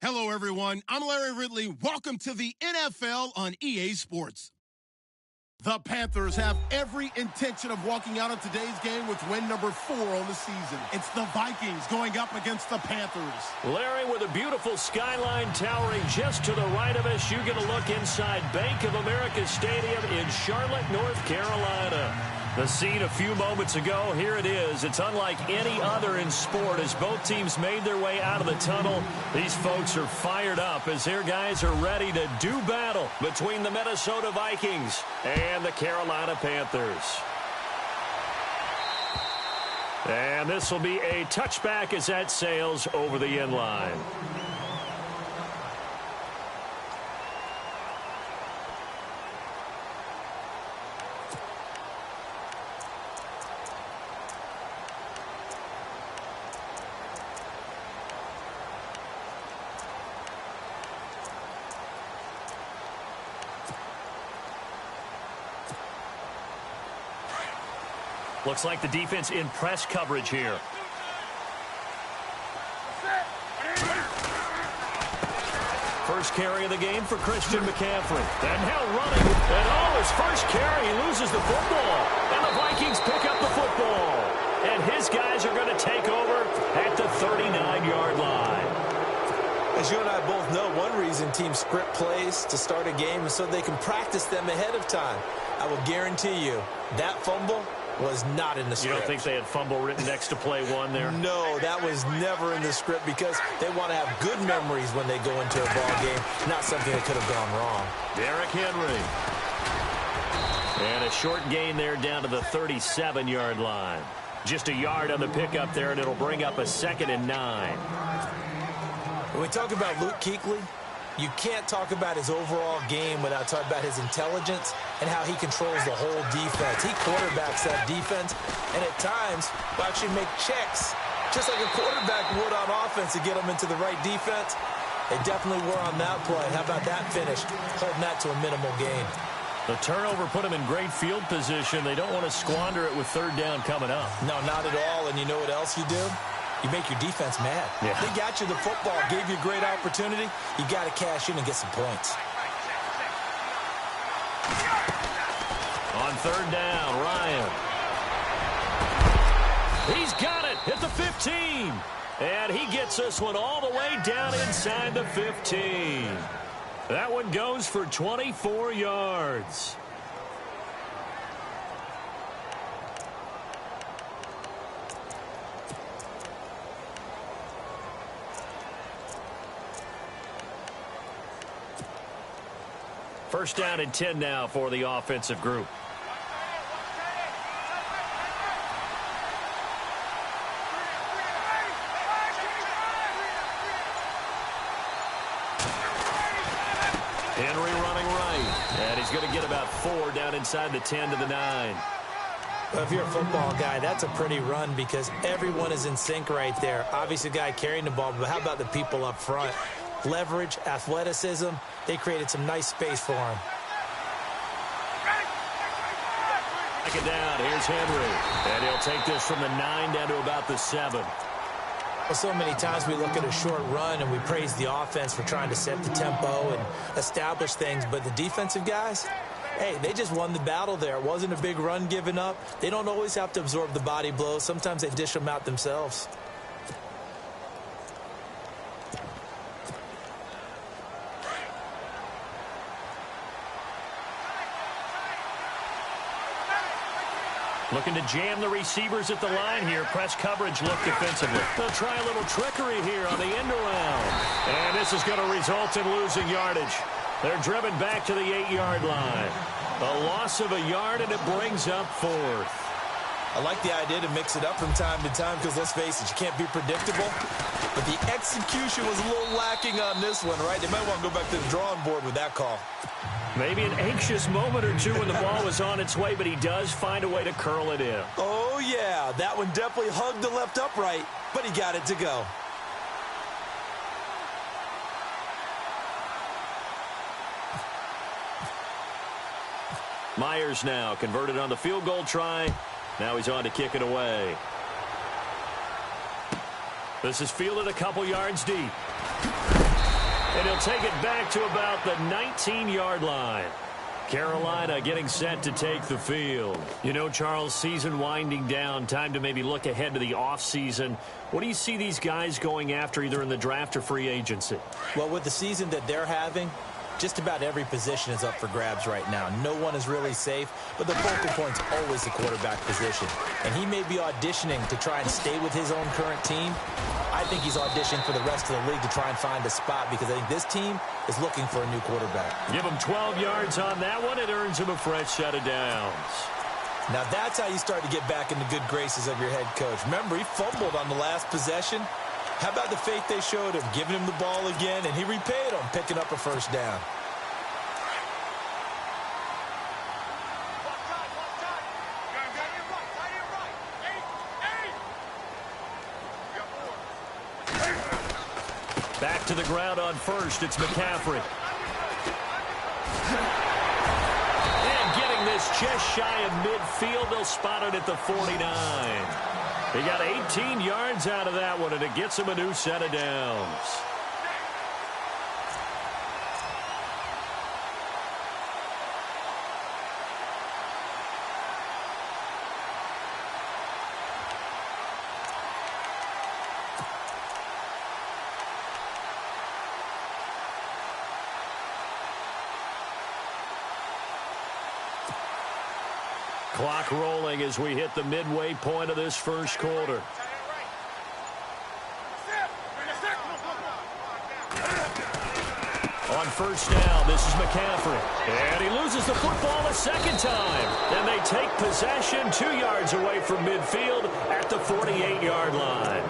Hello, everyone. I'm Larry Ridley. Welcome to the NFL on EA Sports. The Panthers have every intention of walking out of today's game with win number 4 on the season. It's the Vikings going up against the Panthers. Larry, with a beautiful skyline towering just to the right of us, you get a look inside Bank of America Stadium in Charlotte, North Carolina. The scene a few moments ago, here it is. It's unlike any other in sport as both teams made their way out of the tunnel. These folks are fired up as their guys are ready to do battle between the Minnesota Vikings and the Carolina Panthers. And this will be a touchback as that sails over the end line. Looks like the defense in press coverage here. First carry of the game for Christian McCaffrey. And now running. And his first carry, he loses the football. And the Vikings pick up the football. And his guys are going to take over at the 39-yard line. As you and I both know, one reason teams script plays to start a game is so they can practice them ahead of time. I will guarantee you that fumble was not in the script. You don't think they had fumble written next to play one there? No, that was never in the script because they want to have good memories when they go into a ball game, not something that could have gone wrong. Derrick Henry. And a short gain there down to the 37-yard line. Just a yard on the pickup there, and it'll bring up a 2nd and 9. When we talk about Luke Kuechly, you can't talk about his overall game without talking about his intelligence and how he controls the whole defense. He quarterbacks that defense, and at times will actually make checks, just like a quarterback would on offense to get them into the right defense. They definitely were on that play. How about that finish, holding that to a minimal gain. The turnover put them in great field position. They don't want to squander it with 3rd down coming up. No, not at all, and you know what else you do? You make your defense mad. Yeah. They got you the football, gave you a great opportunity. You got to cash in and get some points. On 3rd down, Ryan. He's got it at the 15. And he gets this one all the way down inside the 15. That one goes for 24 yards. First down and 10 now for the offensive group. Henry running right. And he's going to get about 4 down inside the 10 to the 9. Well, if you're a football guy, that's a pretty run because everyone is in sync right there. Obviously, the guy carrying the ball, but how about the people up front? Leverage, athleticism, they created some nice space for him. Second down, here's Henry. And he'll take this from the 9 down to about the 7. Well, so many times we look at a short run and we praise the offense for trying to set the tempo and establish things, but the defensive guys, hey, they just won the battle there. It wasn't a big run given up. They don't always have to absorb the body blows. Sometimes they dish them out themselves. Looking to jam the receivers at the line here. Press coverage look defensively. They'll try a little trickery here on the end around. And this is going to result in losing yardage. They're driven back to the 8-yard line. A loss of a yard, and it brings up 4th. I like the idea to mix it up from time to time because, let's face it, you can't be predictable. But the execution was a little lacking on this one, right? They might want to go back to the drawing board with that call. Maybe an anxious moment or two when the ball was on its way, but he does find a way to curl it in. Oh, yeah. That one definitely hugged the left upright, but he got it to go. Myers now converted on the field goal try. Now he's on to kick it away. This is fielded a couple yards deep. And he'll take it back to about the 19-yard line. Carolina getting set to take the field. You know, Charles, season winding down, time to maybe look ahead to the offseason. What do you see these guys going after either in the draft or free agency? Well, with the season that they're having, just about every position is up for grabs right now. No one is really safe, but the focal point's always the quarterback position. And he may be auditioning to try and stay with his own current team. I think he's auditioning for the rest of the league to try and find a spot because I think this team is looking for a new quarterback. Give him 12 yards on that one. It earns him a fresh set of downs. Now that's how you start to get back in the good graces of your head coach. Remember, he fumbled on the last possession. How about the faith they showed him, giving him the ball again, and he repaid them, picking up a first down. Back to the ground on first, it's McCaffrey. And getting this just shy of midfield, they'll spot it at the 49. He got 18 yards out of that one, and it gets him a new set of downs. Clock rolling as we hit the midway point of this first quarter. On first down, this is McCaffrey. And he loses the football a second time. And they take possession 2 yards away from midfield at the 48-yard line.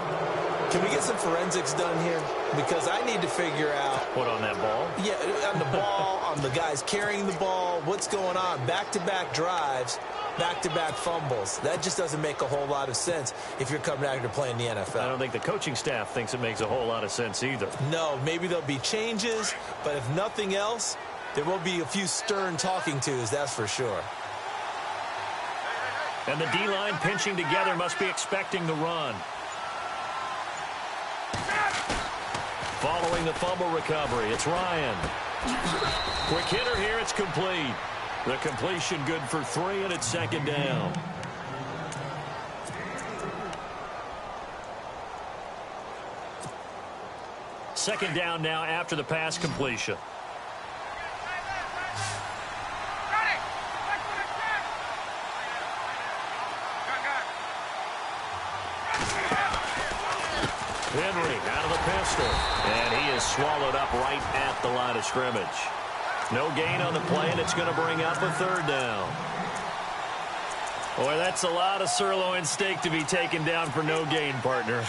Can we get some forensics done here? Because I need to figure out... What, on that ball? Yeah, on the ball, on the guys carrying the ball, what's going on? Back-to-back drives, back-to-back fumbles. That just doesn't make a whole lot of sense if you're coming out here to play in the NFL. I don't think the coaching staff thinks it makes a whole lot of sense either. No, maybe there'll be changes, but if nothing else, there will be a few stern talking tos, that's for sure. And the D-line pinching together must be expecting the run. Following the fumble recovery, it's Ryan. Quick hitter here, it's complete. The completion good for 3, and it's second down. Second down now after the pass completion. Henry out of the pistol, and he is swallowed up right at the line of scrimmage. No gain on the play, and it's going to bring up a third down. Boy, that's a lot of sirloin steak to be taken down for no gain, partner.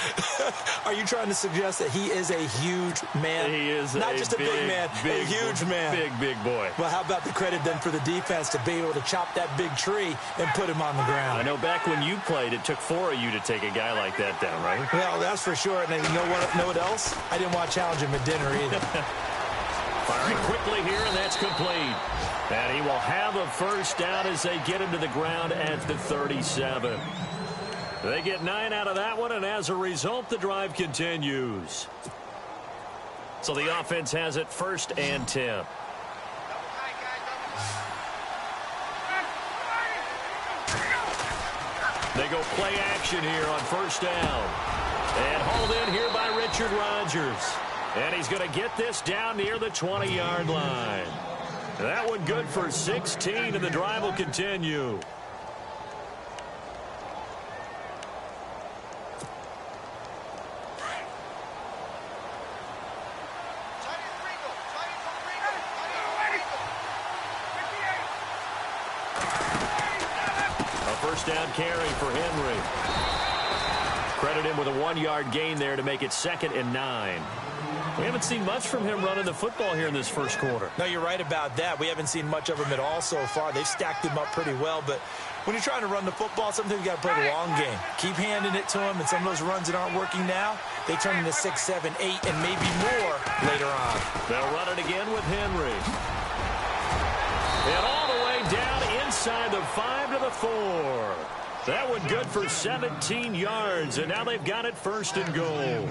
Are you trying to suggest that he is a huge man? He is not just a big man, a huge man. Big boy. Well, how about the credit then for the defense to be able to chop that big tree and put him on the ground? I know back when you played, it took 4 of you to take a guy like that down, right? Well, that's for sure. And you know what else? I didn't want to challenge him at dinner either. Firing quickly here, and that's complete. And he will have a first down as they get him to the ground at the 37. They get 9 out of that one, and as a result, the drive continues. So the offense has it 1st and 10. They go play action here on first down. And hauled in here by Richard Rodgers. And he's going to get this down near the 20-yard line. That one good for 16, and the drive will continue. A first down carry for Henry. Credit him with a 1-yard gain there to make it 2nd and 9. We haven't seen much from him running the football here in this first quarter. No, you're right about that. We haven't seen much of him at all so far. They've stacked him up pretty well, but when you're trying to run the football, sometimes you got to play the long game. Keep handing it to him, and some of those runs that aren't working now, they turn into 6, 7, 8, and maybe more later on. They'll run it again with Henry. And all the way down inside the 5 to the 4. That one good for 17 yards, and now they've got it 1st and goal.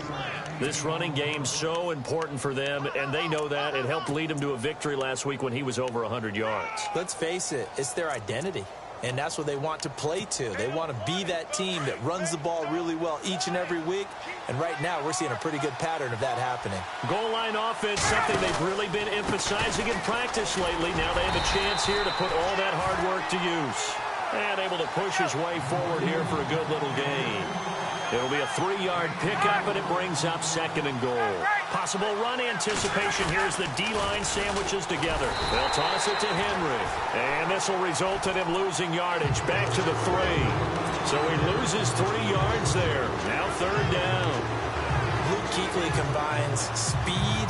This running game's so important for them, and they know that. It helped lead them to a victory last week when he was over 100 yards. Let's face it, it's their identity, and that's what they want to play to. They want to be that team that runs the ball really well each and every week, and right now we're seeing a pretty good pattern of that happening. Goal line offense, something they've really been emphasizing in practice lately. Now they have a chance here to put all that hard work to use. And able to push his way forward here for a good little gain. It'll be a 3-yard pickup, and it brings up 2nd and goal. Possible run anticipation here as the D-line sandwiches together. They'll toss it to Henry. And this will result in him losing yardage back to the 3. So he loses 3 yards there. Now 3rd down. Luke Kuechly combines speed,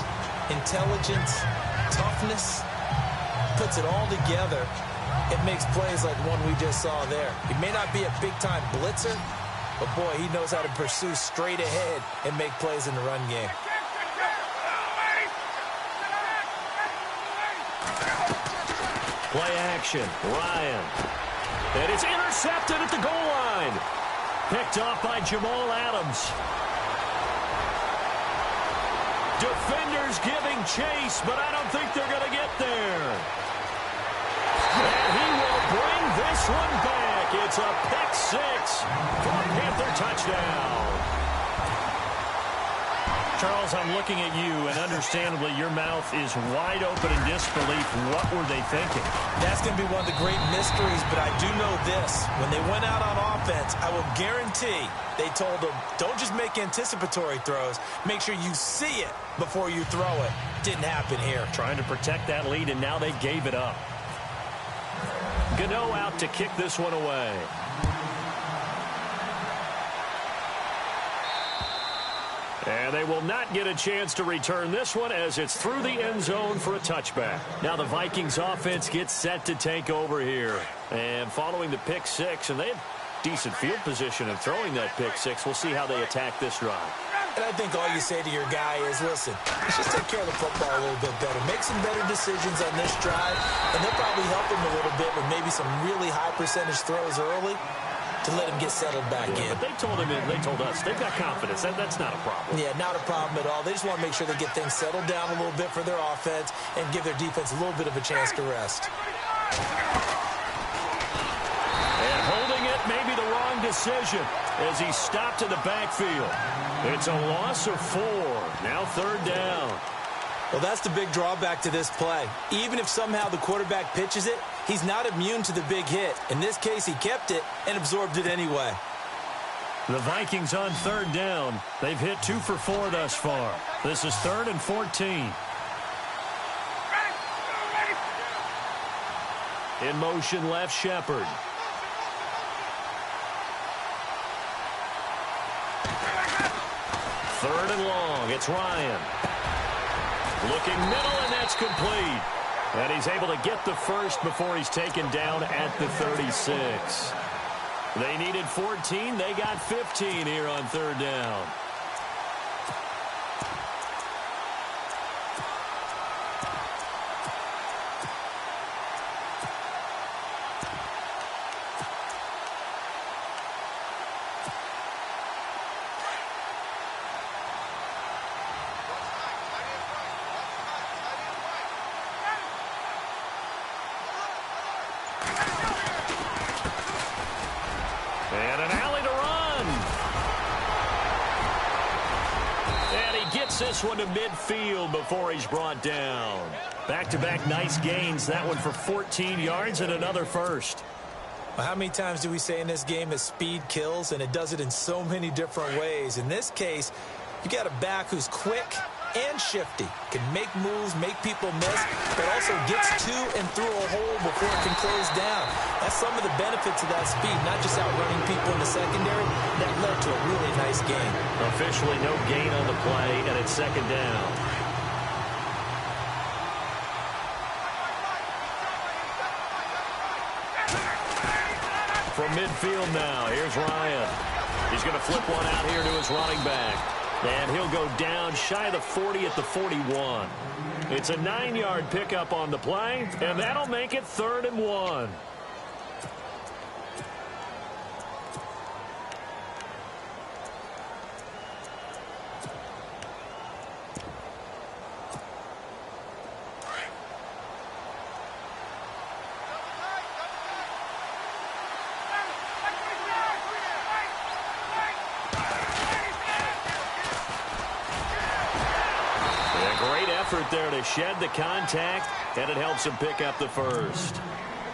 intelligence, toughness, puts it all together. It makes plays like one we just saw there. He may not be a big-time blitzer, but, boy, he knows how to pursue straight ahead and make plays in the run game. Play action. Ryan. And it's intercepted at the goal line. Picked off by Jamal Adams. Defenders giving chase, but I don't think they're going to get there. And he will bring this one back. It's a pick 6 for a Panther touchdown. Charles, I'm looking at you, and understandably, your mouth is wide open in disbelief. What were they thinking? That's going to be one of the great mysteries, but I do know this. When they went out on offense, I will guarantee they told them, don't just make anticipatory throws. Make sure you see it before you throw it. Didn't happen here. Trying to protect that lead, and now they gave it up. Gano out to kick this one away. And they will not get a chance to return this one as it's through the end zone for a touchback. Now the Vikings offense gets set to take over here. And following the pick 6, and they have decent field position in throwing that pick 6. We'll see how they attack this drive. And I think all you say to your guy is, listen, let's just take care of the football a little bit better. Make some better decisions on this drive, and they'll probably help him a little bit with maybe some really high percentage throws early to let him get settled back in. But they told us they've got confidence. That's not a problem. Yeah, not a problem at all. They just want to make sure they get things settled down a little bit for their offense and give their defense a little bit of a chance to rest. And holding it may be the wrong decision as he stopped in the backfield. It's a loss of 4. Now 3rd down. Well, that's the big drawback to this play. Even if somehow the quarterback pitches it, he's not immune to the big hit. In this case, he kept it and absorbed it anyway. The Vikings on 3rd down. They've hit 2 for 4 thus far. This is 3rd and 14. In motion, left Shepard. Third and long. It's Ryan. Looking middle, and that's complete. And he's able to get the first before he's taken down at the 36. They needed 14. They got 15 here on 3rd down. And an alley to run. And he gets this one to midfield before he's brought down. Back-to-back nice gains. That one for 14 yards and another first. Well, how many times do we say in this game that speed kills, and it does it in so many different ways? In this case, you got a back who's quick and shifty, can make moves, make people miss, but also gets to and through a hole before it can close down. That's some of the benefits of that speed, not just outrunning people in the secondary. That led to a really nice game. Officially no gain on the play, and it's 2nd down. From midfield now, here's Ryan. He's going to flip one out here to his running back. And he'll go down shy of the 40 at the 41. It's a 9-yard pickup on the play, and that'll make it 3rd and 1. effort there to shed the contact, and it helps them pick up the first.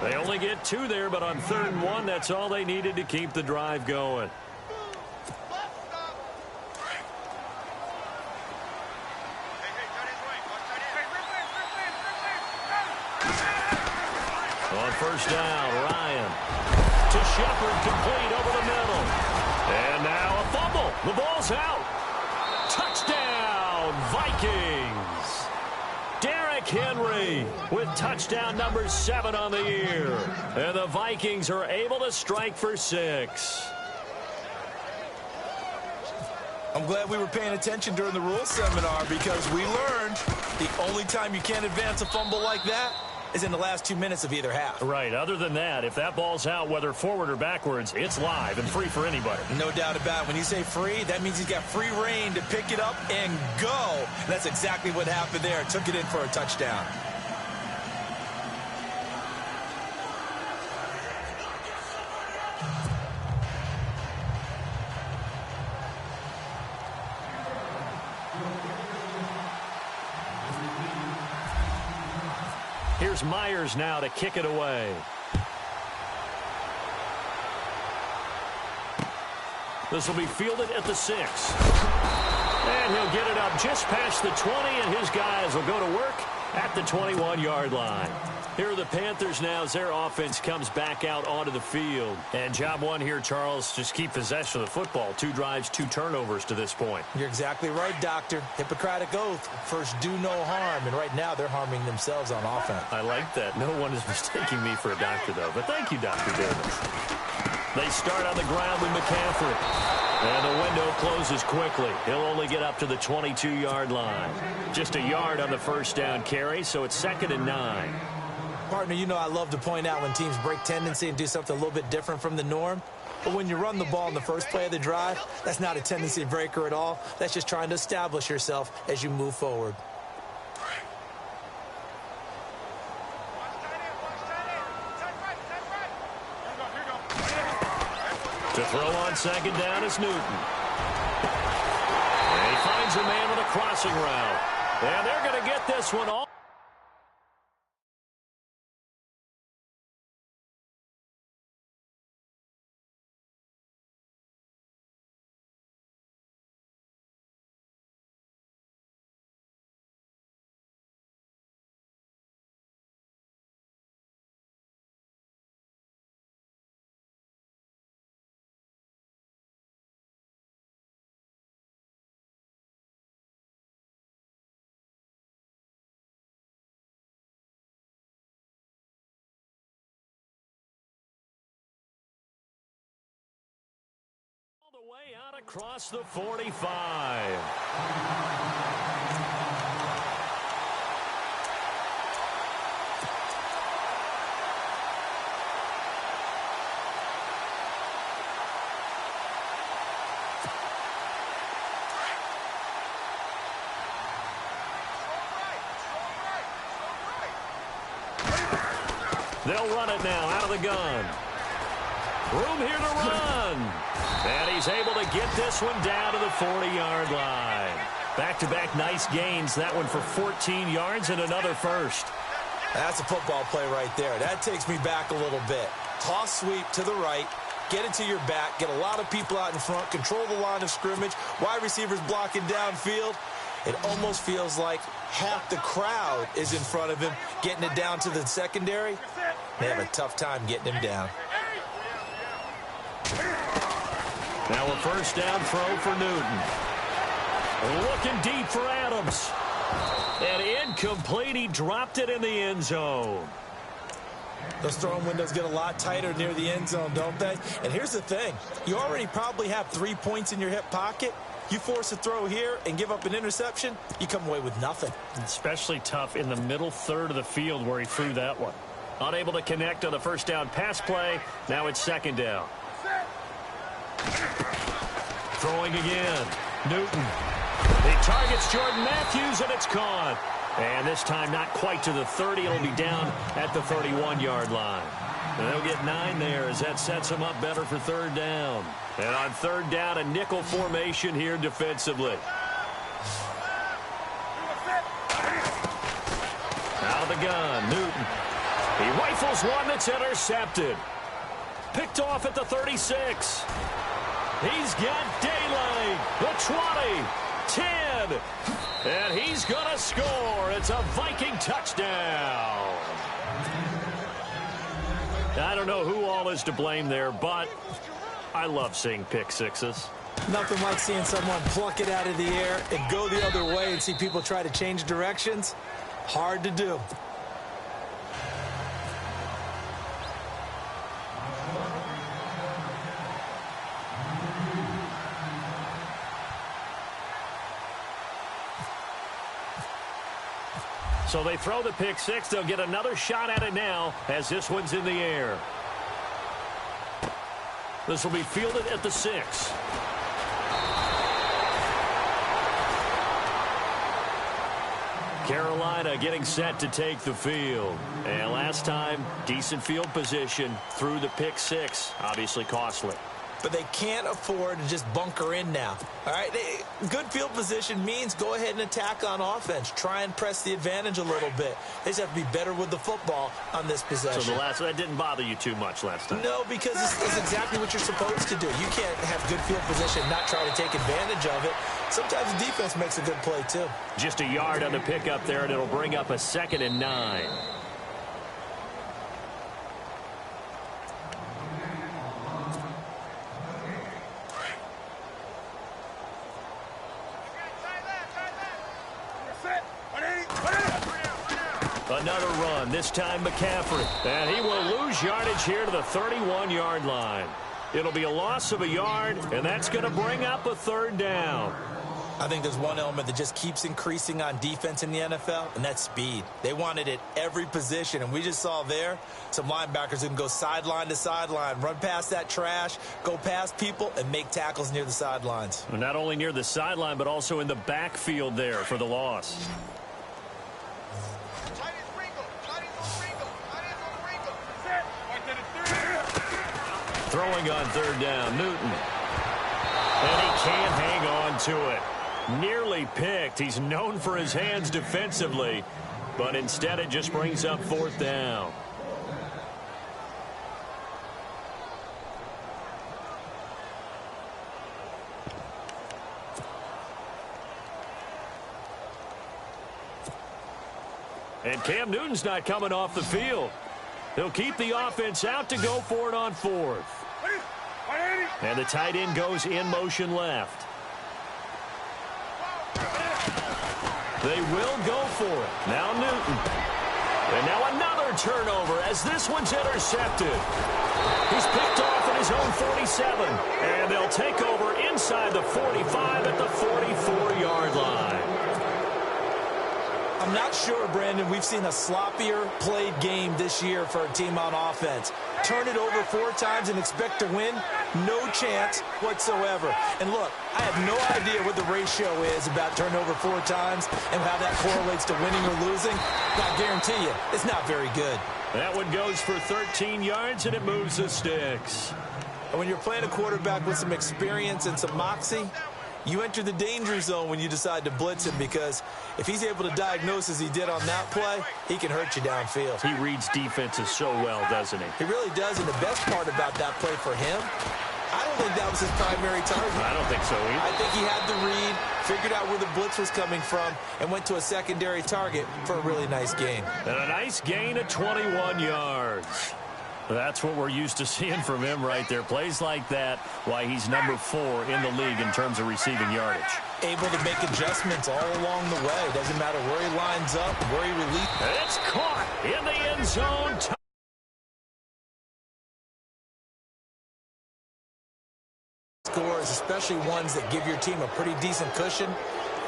They only get 2 there, but on 3rd and 1, that's all they needed to keep the drive going. On 1st down, Ryan to Shepard, complete over the middle. And now a fumble. The ball's out. Touchdown, Vikings. Derrick Henry with touchdown number 7 on the year. And the Vikings are able to strike for 6. I'm glad we were paying attention during the rules seminar because we learned the only time you can't advance a fumble like that is in the last 2 minutes of either half. Right. Other than that, if that ball's out, whether forward or backwards, it's live and free for anybody. No doubt about it. When you say free, that means he's got free reign to pick it up and go. And that's exactly what happened there. Took it in for a touchdown. Here's Myers now to kick it away. This will be fielded at the 6. And he'll get it up just past the 20, and his guys will go to work at the 21-yard line. Here are the Panthers now as their offense comes back out onto the field. And job one here, Charles, just keep possession of the football. 2 drives, 2 turnovers to this point. You're exactly right, Doctor. Hippocratic oath. First, do no harm. And right now, they're harming themselves on offense. I like that. No one is mistaking me for a doctor, though. But thank you, Dr. Davis. They start on the ground with McCaffrey. And the window closes quickly. He'll only get up to the 22-yard line. Just a yard on the first down carry, so it's 2nd and 9. Partner, you know I love to point out when teams break tendency and do something a little bit different from the norm. But when you run the ball in the first play of the drive, that's not a tendency breaker at all. That's just trying to establish yourself as you move forward. To throw on 2nd down is Newton. And he finds a man with a crossing route. And they're going to get this one off. The way out across the 45. They'll run it now out of the gun. Room here to run. And he's able to get this one down to the 40-yard line. Back-to-back nice gains. That one for 14 yards and another first. That's a football play right there. That takes me back a little bit. Toss sweep to the right. Get it to your back. Get a lot of people out in front. Control the line of scrimmage. Wide receivers blocking downfield. It almost feels like half the crowd is in front of him, getting it down to the secondary. They have a tough time getting him down. Now a first down throw for Newton. Looking deep for Adams. And incomplete. He dropped it in the end zone. Those throwing windows get a lot tighter near the end zone, don't they? And here's the thing. You already probably have 3 points in your hip pocket. You force a throw here and give up an interception, you come away with nothing. Especially tough in the middle third of the field where he threw that one. Unable to connect on the first down pass play. Now it's 2nd down. Throwing again. Newton. He targets Jordan Matthews, and it's caught. And this time not quite to the 30. It'll be down at the 31-yard line. And they'll get 9 there as that sets them up better for 3rd down. And on 3rd down, a nickel formation here defensively. Out of the gun, Newton. He rifles one that's intercepted. Picked off at the 36. He's got daylight. The 20, 10, and he's going to score. It's a Viking touchdown. I don't know who all is to blame there, but I love seeing pick sixes. Nothing like seeing someone pluck it out of the air and go the other way and see people try to change directions. Hard to do. So they throw the pick six. They'll get another shot at it now as this one's in the air. This will be fielded at the 6. Carolina getting set to take the field. And last time, decent field position through the pick six. Obviously costly. But they can't afford to just bunker in now. All right, good field position means go ahead and attack on offense. Try and press the advantage a little bit. They just have to be better with the football on this possession. So that didn't bother you too much last time? No, because it's exactly what you're supposed to do. You can't have good field position and not try to take advantage of it. Sometimes the defense makes a good play, too. Just a yard on the pickup there, and it'll bring up a 2nd and 9. Another run, this time McCaffrey. And he will lose yardage here to the 31-yard line. It'll be a loss of a yard, and that's going to bring up a 3rd down. I think there's one element that just keeps increasing on defense in the NFL, and that's speed. They want it at every position, and we just saw there some linebackers who can go sideline to sideline, run past that trash, go past people, and make tackles near the sidelines. Not only near the sideline, but also in the backfield there for the loss. Throwing on 3rd down, Newton. And he can't hang on to it. Nearly picked. He's known for his hands defensively, but instead it just brings up 4th down. And Cam Newton's not coming off the field. He'll keep the offense out to go for it on 4th. And the tight end goes in motion left. They will go for it. Now Newton. And now another turnover as this one's intercepted. He's picked off at his own 47. And they'll take over inside the 45 at the 44-yard line. I'm not sure, Brandon, we've seen a sloppier played game this year for a team on offense. Turn it over 4 times and expect to win? No chance whatsoever. And look, I have no idea what the ratio is about turnover 4 times and how that correlates to winning or losing. But I guarantee you, it's not very good. That one goes for 13 yards, and it moves the sticks. And when you're playing a quarterback with some experience and some moxie, you enter the danger zone when you decide to blitz him, because if he's able to diagnose as he did on that play, he can hurt you downfield. He reads defenses so well, doesn't he? He really does, and the best part about that play for him, I don't think that was his primary target. I don't think so either. I think he had the read, figured out where the blitz was coming from, and went to a secondary target for a really nice gain. And a nice gain of 21 yards. That's what we're used to seeing from him right there. Plays like that, why he's number 4 in the league in terms of receiving yardage. Able to make adjustments all along the way. Doesn't matter where he lines up, where he releases. It's caught in the end zone. Scores, especially ones that give your team a pretty decent cushion.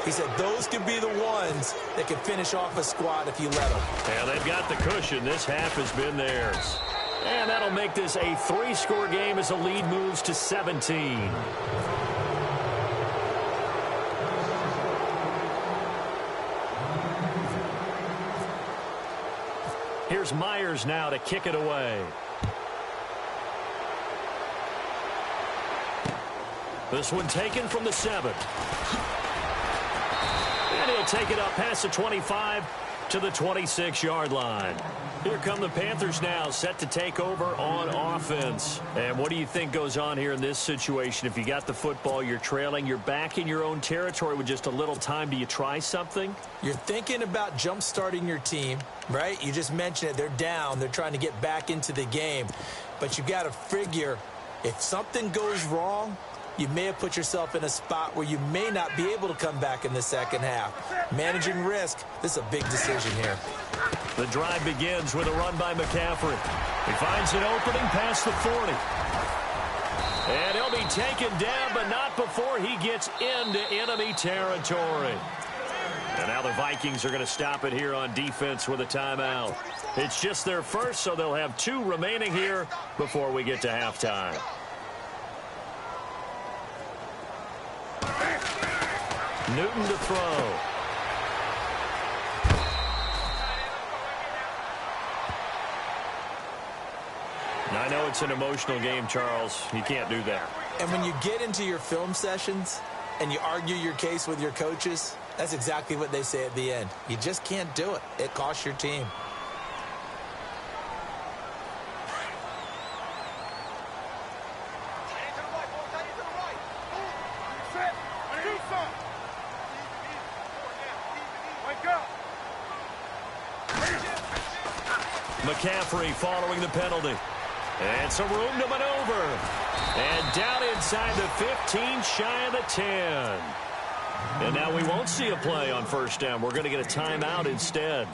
He said those could be the ones that can finish off a squad if you let them. Yeah, they've got the cushion. This half has been theirs. And that'll make this a 3-score game as the lead moves to 17. Here's Myers now to kick it away. This one taken from the 7. And he'll take it up past the 25 to the 26-yard line. Here come the Panthers now, set to take over on offense. And what do you think goes on here in this situation? If you got the football, you're trailing, you're back in your own territory with just a little time. Do you try something? You're thinking about jump-starting your team, right? You just mentioned it. They're down. They're trying to get back into the game. But you got to figure if something goes wrong, you may have put yourself in a spot where you may not be able to come back in the second half. Managing risk, this is a big decision here. The drive begins with a run by McCaffrey. He finds an opening past the 40. And he'll be taken down, but not before he gets into enemy territory. And now the Vikings are going to stop it here on defense with a timeout. It's just their first, so they'll have 2 remaining here before we get to halftime. Newton to throw. I know it's an emotional game, Charles. You can't do that. And when you get into your film sessions and you argue your case with your coaches, that's exactly what they say at the end. You just can't do it. It costs your team. McCaffrey following the penalty. And some room to maneuver. And down inside the 15, shy of the 10. And now we won't see a play on first down. We're going to get a timeout instead,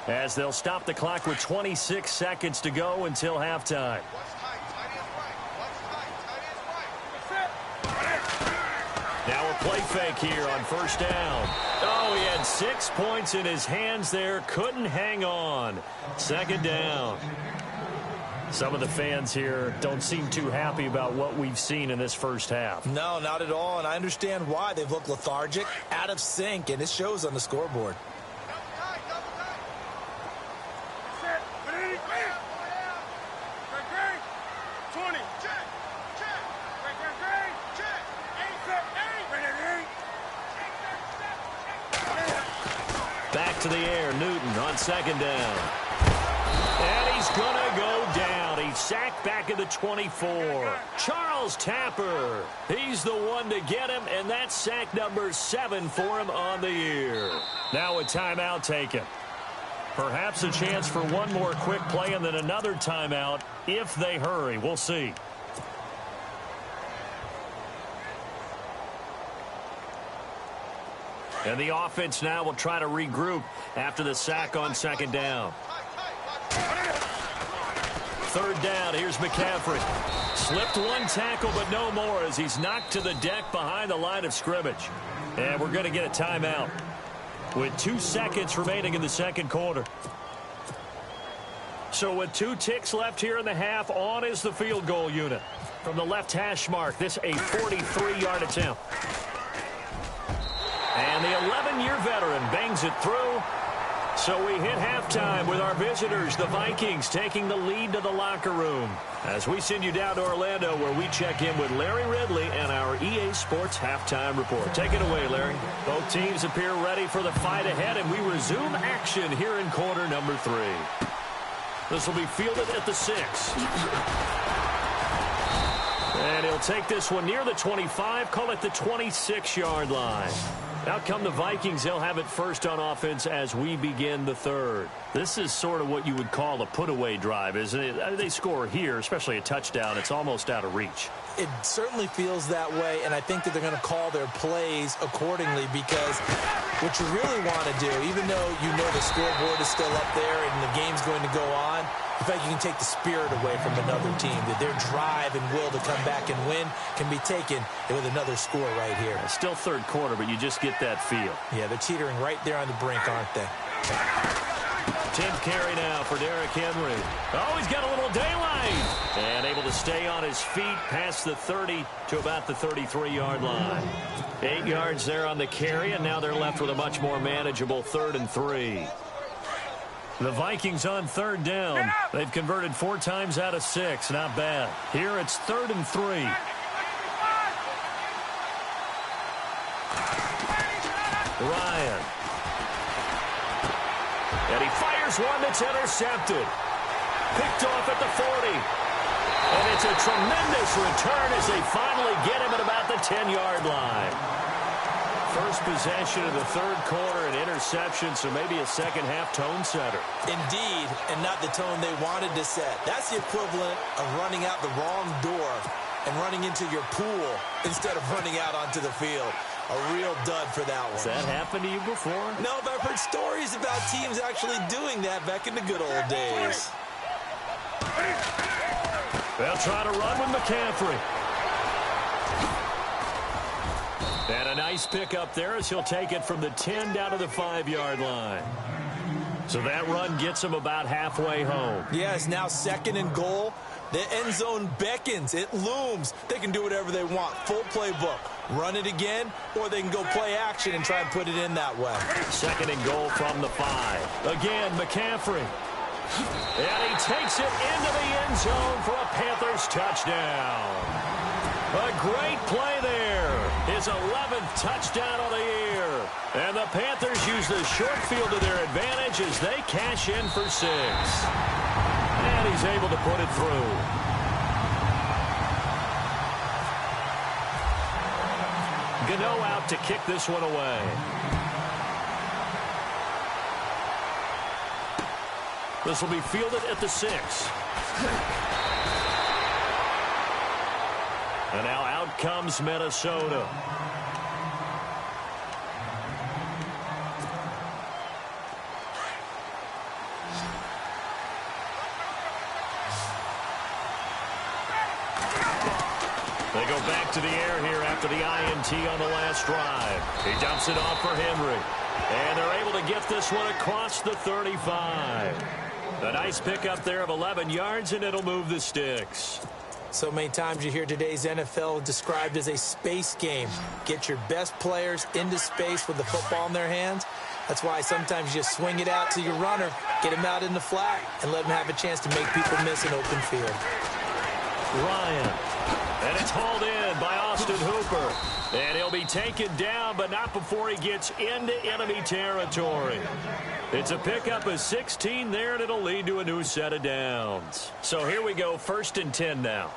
as they'll stop the clock with 26 seconds to go until halftime. Now a play fake here on first down. Oh, he had 6 points in his hands there. Couldn't hang on. Second down. Some of the fans here don't seem too happy about what we've seen in this first half. No, not at all, and I understand why. They've looked lethargic, out of sync, and it shows on the scoreboard. Back to the air, Newton on second down. And he's going to go down. He's sacked back at the 24. Charles Tapper, he's the one to get him, and that's sack number 7 for him on the year. Now a timeout taken. Perhaps a chance for one more quick play and then another timeout if they hurry. We'll see. And the offense now will try to regroup after the sack on second down. Third down, here's McCaffrey. Slipped one tackle, but no more as he's knocked to the deck behind the line of scrimmage. And we're going to get a timeout with 2 seconds remaining in the second quarter. So with 2 ticks left here in the half, on is the field goal unit. From the left hash mark, this a 43-yard attempt. And the 11-year veteran bangs it through. So we hit halftime with our visitors, the Vikings, taking the lead to the locker room. As we send you down to Orlando, where we check in with Larry Ridley and our EA Sports Halftime Report. Take it away, Larry. Both teams appear ready for the fight ahead, and we resume action here in quarter number 3. This will be fielded at the 6. And he'll take this one near the 25, call it the 26-yard line. Out come the Vikings. They'll have it first on offense as we begin the third. This is sort of what you would call a put-away drive, isn't it? They score here, especially a touchdown. It's almost out of reach. It certainly feels that way, and I think that they're going to call their plays accordingly, because what you really want to do, even though you know the scoreboard is still up there and the game's going to go on, in fact, you can take the spirit away from another team, that their drive and will to come back and win can be taken with another score right here. It's still third quarter, but you just get that feel. Yeah, they're teetering right there on the brink, aren't they? 10th carry now for Derrick Henry. Oh, he's got a little daylight. And able to stay on his feet past the 30 to about the 33-yard line. 8 yards there on the carry, and now they're left with a much more manageable 3rd and 3. The Vikings on third down. They've converted 4 times out of 6. Not bad. Here it's 3rd and 3. Ryan. And he fires one that's intercepted. Picked off at the 40. And it's a tremendous return as they finally get him at about the 10-yard line. First possession of the third quarter, an interception, so maybe a second-half tone setter. Indeed, and not the tone they wanted to set. That's the equivalent of running out the wrong door and running into your pool instead of running out onto the field. A real dud for that one. Has that happened to you before? No, but I've heard stories about teams actually doing that back in the good old days. They'll try to run with McCaffrey. And a nice pickup there as he'll take it from the 10 down to the 5-yard line. So that run gets him about halfway home. Yeah, it's now 2nd and goal. The end zone beckons. It looms. They can do whatever they want. Full playbook. Run it again, or they can go play action and try and put it in that way. 2nd and goal from the 5. Again, McCaffrey. And he takes it into the end zone for a Panthers touchdown. A great play there. His 11th touchdown of the year. And the Panthers use the short field to their advantage as they cash in for 6. And he's able to put it through. Gano out to kick this one away. This will be fielded at the 6. And now out comes Minnesota. They go back to the air here after the INT on the last drive. He dumps it off for Henry. And they're able to get this one across the 35. A nice pickup there of 11 yards, and it'll move the sticks. So many times you hear today's NFL described as a space game. Get your best players into space with the football in their hands. That's why sometimes you swing it out to your runner, get him out in the flat, and let him have a chance to make people miss an open field. Ryan. And it's hauled in by Austin Hooper. And he'll be taken down, but not before he gets into enemy territory. It's a pickup of 16 there, and it'll lead to a new set of downs. So here we go, 1st and 10 now.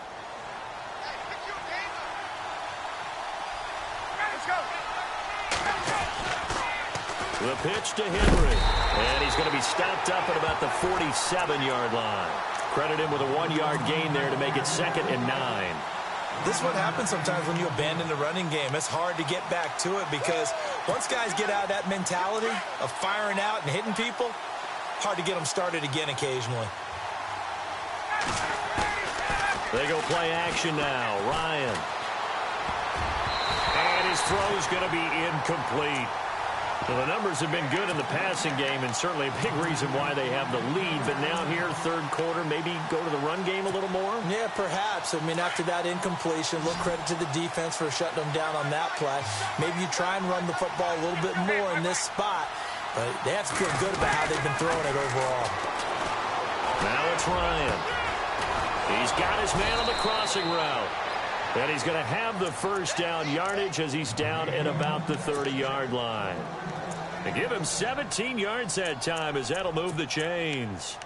The pitch to Henry. And he's going to be stopped up at about the 47-yard line. Credit him with a 1-yard gain there to make it 2nd and 9. This is what happens sometimes when you abandon the running game. It's hard to get back to it because once guys get out of that mentality of firing out and hitting people, hard to get them started again occasionally. They go play action now. Ryan. And his throw's going to be incomplete. Well, the numbers have been good in the passing game, and certainly a big reason why they have the lead. But now here, third quarter, maybe go to the run game a little more? Yeah, perhaps. I mean, after that incompletion, look, credit to the defense for shutting them down on that play. Maybe you try and run the football a little bit more in this spot. But they have to feel good about how they've been throwing it overall. Now it's Ryan. He's got his man on the crossing route. And he's going to have the first down yardage as he's down at about the 30-yard line. They give him 17 yards that time as that'll move the chains.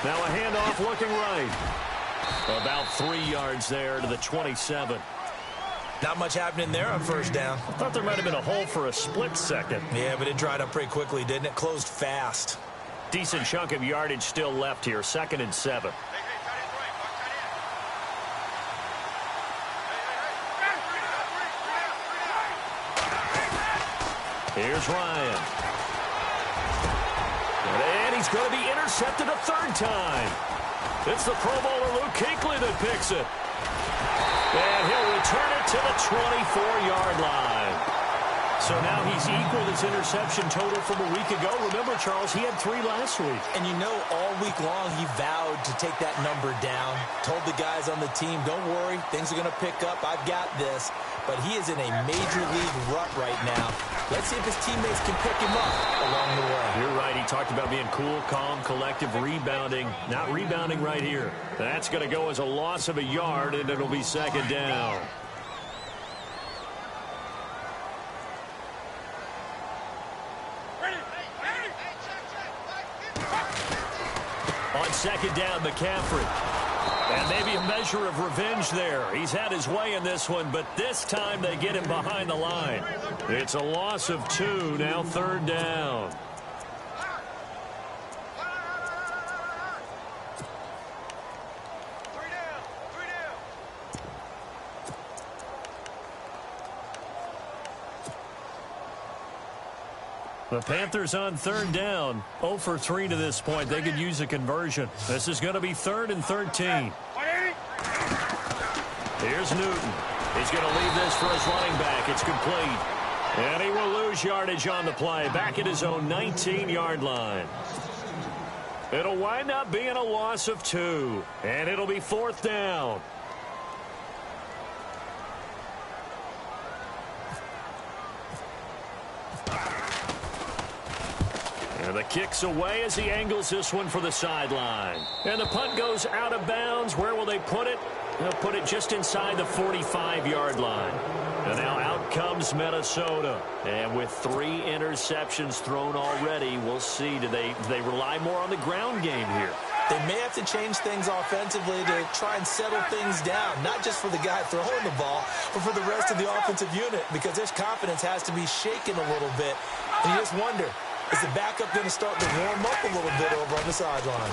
Now a handoff looking right. About 3 yards there to the 27. Not much happening there on first down. I thought there might have been a hole for a split second. Yeah, but it dried up pretty quickly, didn't it? Closed fast. Decent chunk of yardage still left here. 2nd and 7. Here's Ryan. And he's going to be intercepted a 3rd time. It's the Pro Bowler Luke Kuechly that picks it. And he'll return it to the 24-yard line. So now he's equaled his interception total from a week ago. Remember, Charles, he had 3 last week. And you know, all week long he vowed to take that number down. Told the guys on the team, don't worry, things are going to pick up. I've got this. But he is in a major league rut right now. Let's see if his teammates can pick him up along the way. You're right. He talked about being cool, calm, collective, rebounding. Not rebounding right here. That's going to go as a loss of a yard, and it'll be second down. On second down, McCaffrey. And maybe a measure of revenge there. He's had his way in this one, but this time they get him behind the line. It's a loss of 2, now third down. The Panthers on third down, 0 for 3 to this point. They could use a conversion. This is going to be 3rd and 13. Here's Newton. He's going to leave this for his running back. It's complete. And he will lose yardage on the play, back at his own 19-yard line. It'll wind up being a loss of 2, and it'll be 4th down. And the kick's away as he angles this one for the sideline. And the punt goes out of bounds. Where will they put it? They'll put it just inside the 45-yard line. And now out comes Minnesota. And with 3 interceptions thrown already, we'll see. Do they rely more on the ground game here? They may have to change things offensively to try and settle things down, not just for the guy throwing the ball, but for the rest of the offensive unit, because their confidence has to be shaken a little bit. And you just wonder, is the backup going to start to warm up a little bit over on the sideline?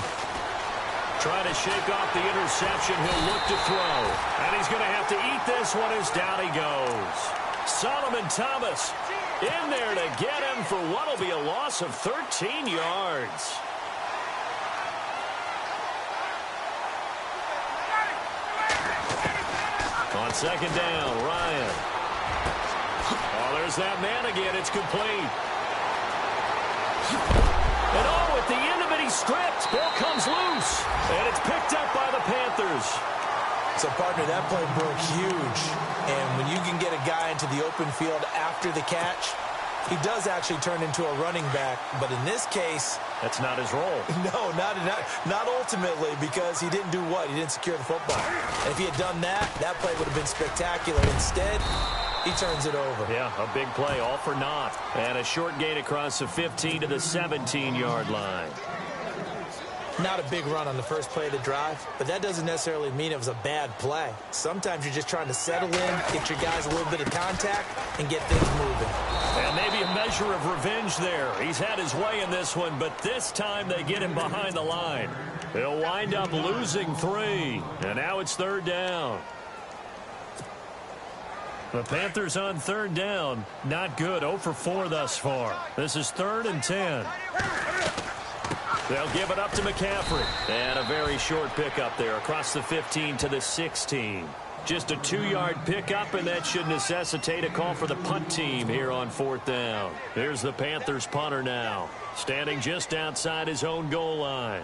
Trying to shake off the interception. He'll look to throw. And he's going to have to eat this one as down he goes. Solomon Thomas in there to get him for what will be a loss of 13 yards. On second down, Ryan. Oh, there's that man again. It's complete. And oh, at the end of it, he's stripped. Ball comes loose. And it's picked up by the Panthers. So, partner, that play broke huge. And when you can get a guy into the open field after the catch, he does actually turn into a running back. But in this case, that's not his role. No, not ultimately, because he didn't do what? He didn't secure the football. And if he had done that, that play would have been spectacular. Instead, he turns it over. Yeah, a big play, all for naught. And a short gain across the 15 to the 17-yard line. Not a big run on the first play of the drive, but that doesn't necessarily mean it was a bad play. Sometimes you're just trying to settle in, get your guys a little bit of contact, and get things moving. And maybe a measure of revenge there. He's had his way in this one, but this time they get him behind the line. He'll wind up losing 3, and now it's third down. The Panthers on third down, not good, 0 for 4 thus far. This is 3rd and 10. They'll give it up to McCaffrey. And a very short pickup there across the 15 to the 16. Just a 2-yard pickup, and that should necessitate a call for the punt team here on 4th down. Here's the Panthers punter now, standing just outside his own goal line.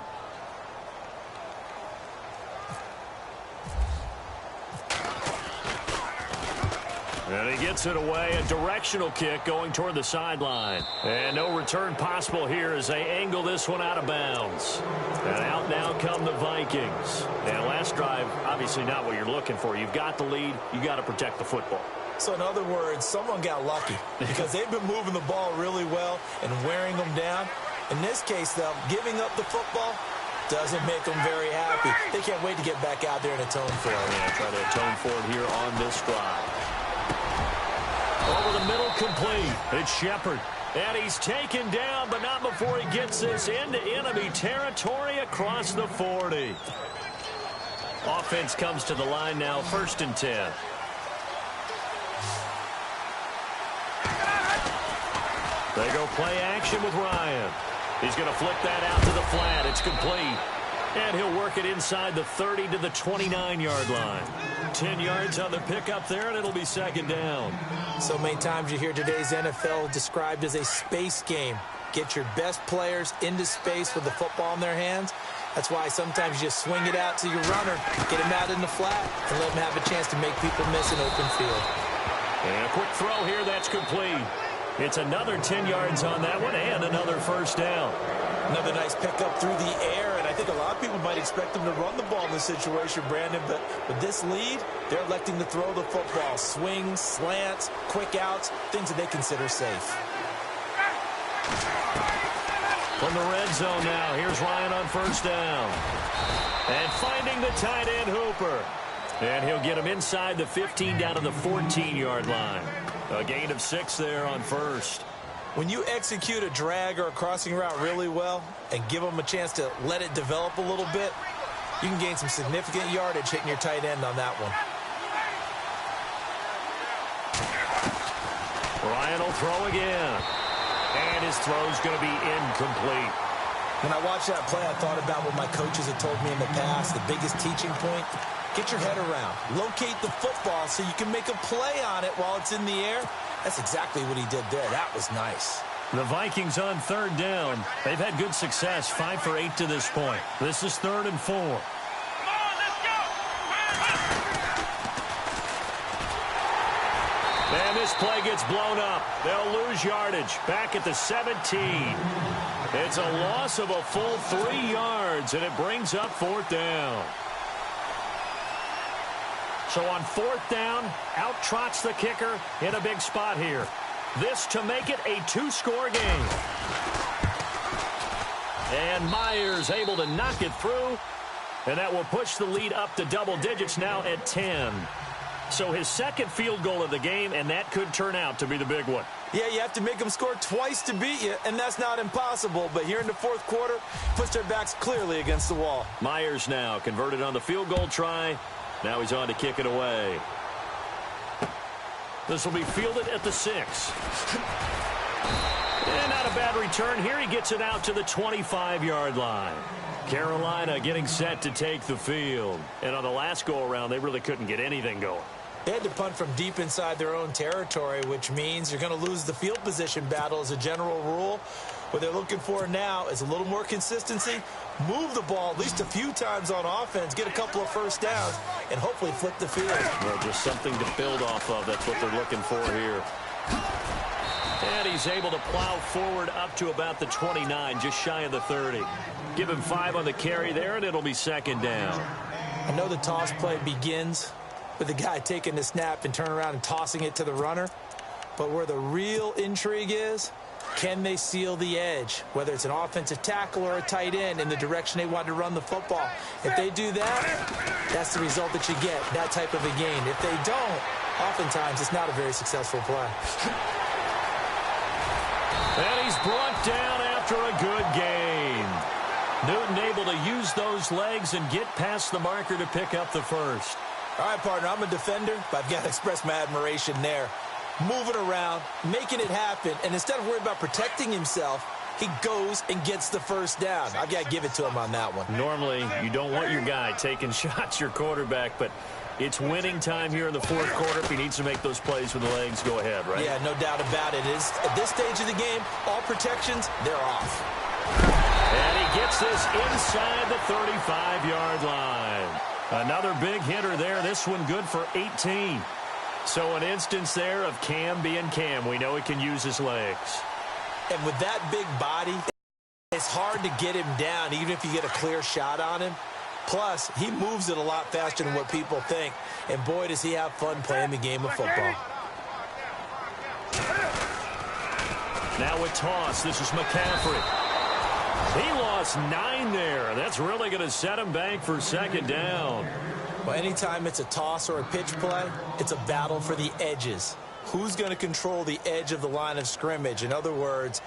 And he gets it away, a directional kick going toward the sideline. And no return possible here as they angle this one out of bounds. And out now come the Vikings. And last drive, obviously not what you're looking for. You've got the lead. You've got to protect the football. So in other words, someone got lucky because they've been moving the ball really well and wearing them down. In this case, though, giving up the football doesn't make them very happy. They can't wait to get back out there and atone for it. Yeah, try to atone for it here on this drive. Over the middle, complete. It's Shepard. And he's taken down, but not before he gets this into enemy territory across the 40. Offense comes to the line now, 1st and 10. They go play action with Ryan. He's going to flick that out to the flat. It's complete. And he'll work it inside the 30 to the 29-yard line. 10 yards on the pickup there, and it'll be second down. So many times you hear today's NFL described as a space game. Get your best players into space with the football in their hands. That's why sometimes you just swing it out to your runner, get him out in the flat, and let him have a chance to make people miss an open field. And a quick throw here, that's complete. It's another 10 yards on that one and another first down. Another nice pickup through the air, and I think a lot of people might expect them to run the ball in this situation, Brandon, but with this lead, they're electing to throw the football. Swings, slants, quick outs, things that they consider safe. From the red zone now, here's Ryan on first down. And finding the tight end Hooper. And he'll get him inside the 15 down to the 14-yard line. A gain of 6 there on first. When you execute a drag or a crossing route really well and give them a chance to let it develop a little bit, you can gain some significant yardage hitting your tight end on that one. Ryan will throw again. And his throw's going to be incomplete. When I watched that play, I thought about what my coaches had told me in the past. The biggest teaching point, get your head around. Locate the football so you can make a play on it while it's in the air. That's exactly what he did there. That was nice. The Vikings on third down. They've had good success, 5 for 8 to this point. This is 3rd and 4. Come on, let's go! And this play gets blown up. They'll lose yardage. Back at the 17. It's a loss of a full 3 yards, and it brings up 4th down. So on 4th down, out trots the kicker in a big spot here. This to make it a 2-score game. And Myers able to knock it through. And that will push the lead up to double digits now at 10. So his second field goal of the game, and that could turn out to be the big one. Yeah, you have to make them score twice to beat you, and that's not impossible. But here in the 4th quarter, puts their backs clearly against the wall. Myers now converted on the field goal try. Now he's on to kick it away. This will be fielded at the 6. And not a bad return here. He gets it out to the 25-yard line. Carolina getting set to take the field. And on the last go-around, they really couldn't get anything going. They had to punt from deep inside their own territory, which means you're going to lose the field position battle as a general rule. What they're looking for now is a little more consistency, move the ball at least a few times on offense, get a couple of first downs, and hopefully flip the field. Well, just something to build off of. That's what they're looking for here. And he's able to plow forward up to about the 29, just shy of the 30. Give him 5 on the carry there, and it'll be 2nd down. I know the toss play begins with the guy taking the snap and turning around and tossing it to the runner. But where the real intrigue is, can they seal the edge, whether it's an offensive tackle or a tight end, in the direction they want to run the football? If they do that, that's the result that you get, that type of a gain. If they don't, oftentimes it's not a very successful play. And he's brought down after a good gain. Newton able to use those legs and get past the marker to pick up the first. All right, partner, I'm a defender, but I've got to express my admiration there. Moving around, making it happen, and instead of worrying about protecting himself, he goes and gets the first down. I've got to give it to him on that one. Normally, you don't want your guy taking shots, your quarterback, but it's winning time here in the 4th quarter. If he needs to make those plays with the legs, go ahead, right? Yeah, no doubt about it. At this stage of the game, all protections, they're off. And he gets this inside the 35-yard line. Another big hitter there. This one good for 18. So an instance there of Cam being Cam. We know he can use his legs. And with that big body, it's hard to get him down, even if you get a clear shot on him. Plus, he moves it a lot faster than what people think. And boy, does he have fun playing the game of football. Now with toss, this is McCaffrey. He lost 9 there. That's really going to set him back for 2nd down. Well, anytime it's a toss or a pitch play, it's a battle for the edges. Who's going to control the edge of the line of scrimmage? In other words,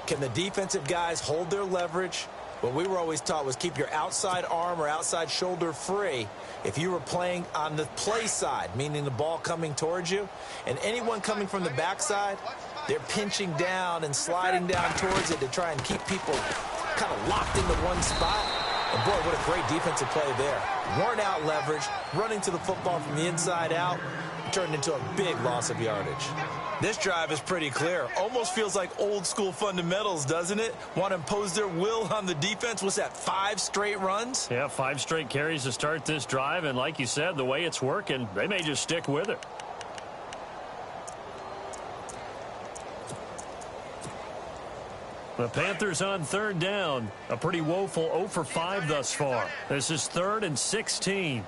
can the defensive guys hold their leverage? What we were always taught was keep your outside arm or outside shoulder free if you were playing on the play side, meaning the ball coming towards you. And anyone coming from the backside, they're pinching down and sliding down towards it to try and keep people kind of locked into one spot. And boy, what a great defensive play there. Worn out leverage, running to the football from the inside out, turned into a big loss of yardage. This drive is pretty clear. Almost feels like old school fundamentals, doesn't it? Want to impose their will on the defense. What's that, 5 straight runs? Yeah, 5 straight carries to start this drive. And like you said, the way it's working, they may just stick with it. The Panthers on third down. A pretty woeful 0 for 5 thus far. This is 3rd and 16.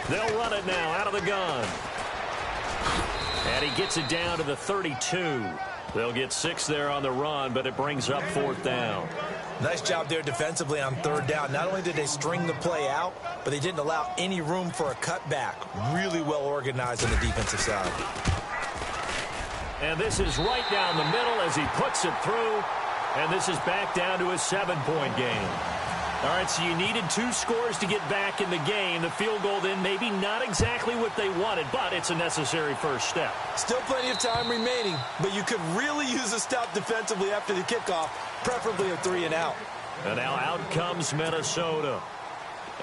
They'll run it now out of the gun. And he gets it down to the 32. They'll get 6 there on the run, but it brings up 4th down. Nice job there defensively on 3rd down. Not only did they string the play out, but they didn't allow any room for a cutback. Really well organized on the defensive side. And this is right down the middle as he puts it through. And this is back down to a 7-point game. All right, so you needed 2 scores to get back in the game. The field goal then maybe not exactly what they wanted, but it's a necessary first step. Still plenty of time remaining, but you could really use a stop defensively after the kickoff, preferably a 3 and out. And now out comes Minnesota.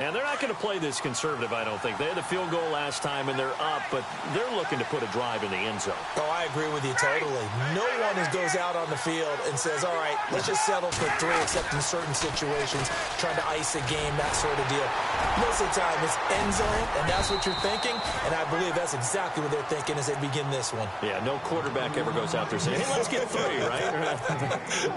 And they're not going to play this conservative, I don't think. They had the field goal last time, and they're up, but they're looking to put a drive in the end zone. Oh, I agree with you totally. No one goes out on the field and says, all right, let's just settle for 3, except in certain situations, trying to ice a game, that sort of deal. Most of the time, it's end zone, and that's what you're thinking, and I believe that's exactly what they're thinking as they begin this one. Yeah, no quarterback ever goes out there saying, hey, let's get 3, right?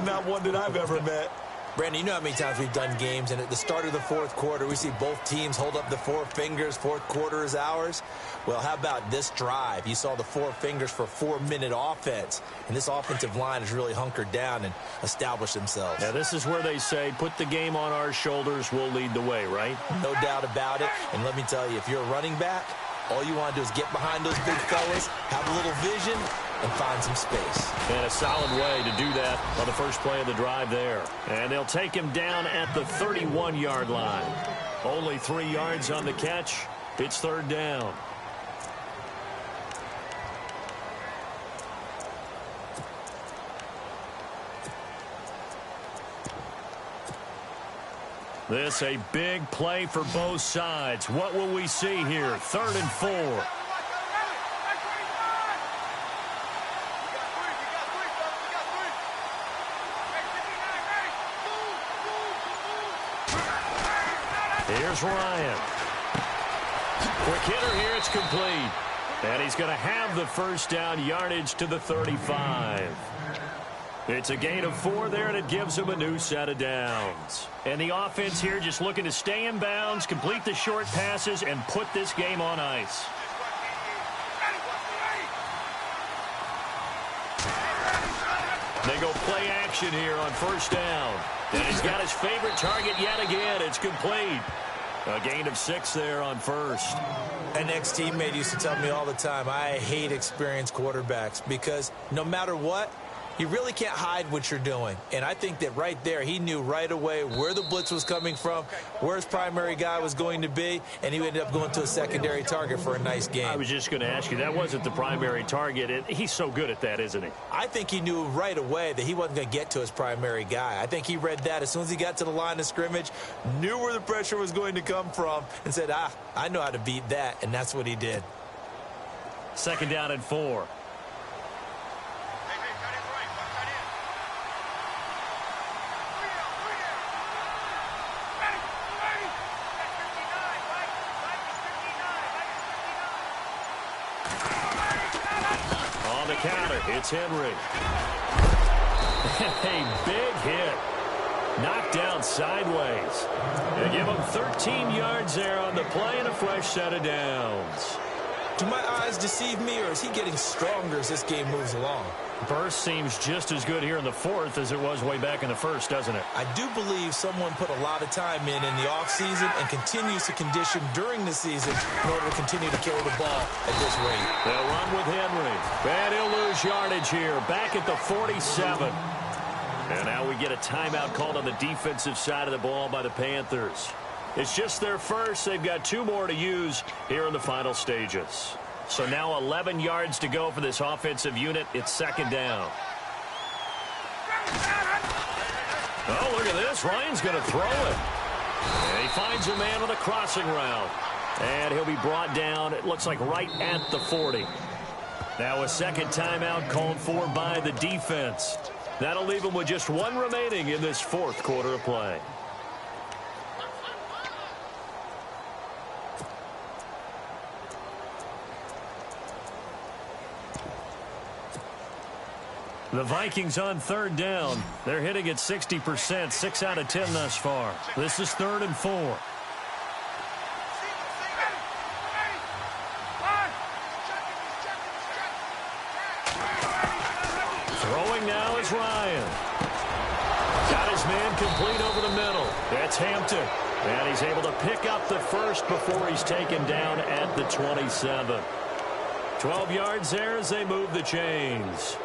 Not one that I've ever met. Brandon, you know how many times we've done games, and at the start of the 4th quarter, we see both teams hold up the 4 fingers, 4th quarter is ours. Well, how about this drive? You saw the 4 fingers for 4-minute offense, and this offensive line has really hunkered down and established themselves. Yeah, this is where they say, put the game on our shoulders, we'll lead the way, right? No doubt about it, and let me tell you, if you're a running back, all you want to do is get behind those big fellas, have a little vision, and find some space. And a solid way to do that on the first play of the drive there. And they'll take him down at the 31-yard line. Only 3 yards on the catch. It's 3rd down. This a big play for both sides. What will we see here? 3rd and 4. Here's Ryan. Quick hitter here. It's complete. And he's going to have the first down, yardage to the 35. It's a gain of 4 there, and it gives him a new set of downs. And the offense here just looking to stay in bounds, complete the short passes, and put this game on ice. They go play action here on first down. And he's got his favorite target yet again. It's complete. A gain of 6 there on first. An ex-teammate used to tell me all the time, I hate experienced quarterbacks because no matter what, you really can't hide what you're doing. And I think that right there, he knew right away where the blitz was coming from, where his primary guy was going to be, and he ended up going to a secondary target for a nice game. I was just going to ask you, that wasn't the primary target. He's so good at that, isn't he? I think he knew right away that he wasn't going to get to his primary guy. I think he read that as soon as he got to the line of scrimmage, knew where the pressure was going to come from, and said, I know how to beat that, and that's what he did. 2nd down and 4. On the counter, it's Henry. A big hit. Knocked down sideways. They give him 13 yards there on the play and a fresh set of downs. Do my eyes deceive me, or is he getting stronger as this game moves along? Burst seems just as good here in the 4th as it was way back in the 1st, doesn't it? I do believe someone put a lot of time in the offseason and continues to condition during the season in order to continue to carry the ball at this rate. They'll run with Henry. And he'll lose yardage here, back at the 47. And now we get a timeout called on the defensive side of the ball by the Panthers. It's just their first. They've got 2 more to use here in the final stages. So now 11 yards to go for this offensive unit. It's 2nd down. Oh, look at this. Ryan's going to throw it. And he finds a man on the crossing route. And he'll be brought down, it looks like right at the 40. Now a second timeout called for by the defense. That'll leave him with just 1 remaining in this 4th quarter of play. The Vikings on third down. They're hitting at 60%, 6 out of 10 thus far. This is 3rd and 4. Throwing now is Ryan. Got his man complete over the middle. That's Hampton. And he's able to pick up the first before he's taken down at the 27. 12 yards there as they move the chains.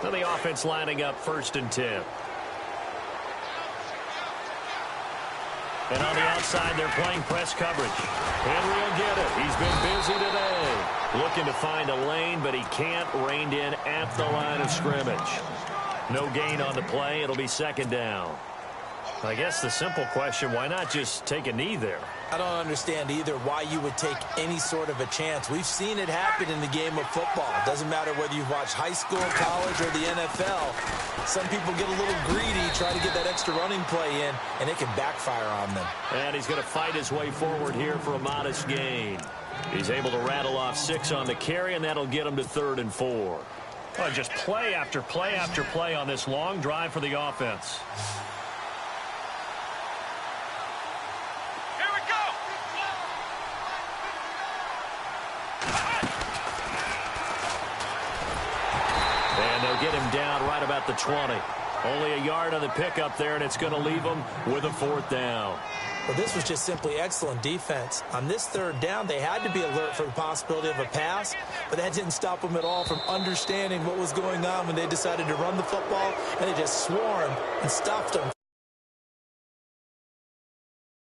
Now the offense lining up 1st and 10. And on the outside, they're playing press coverage. Henry will get it. He's been busy today. Looking to find a lane, but he can't. Reined in at the line of scrimmage. No gain on the play. It'll be 2nd down. I guess the simple question, why not just take a knee there? I don't understand either why you would take any sort of a chance. We've seen it happen in the game of football. It doesn't matter whether you've watched high school, college, or the NFL. Some people get a little greedy, try to get that extra running play in, and it can backfire on them. And he's going to fight his way forward here for a modest gain. He's able to rattle off 6 on the carry, and that'll get him to 3rd and 4. Oh, just play after play after play on this long drive for the offense. Get him down right about the 20. Only a yard on the pickup there, and it's going to leave him with a 4th down. Well, this was just simply excellent defense. On this 3rd down, they had to be alert for the possibility of a pass, but that didn't stop them at all from understanding what was going on when they decided to run the football, and they just swarmed and stuffed them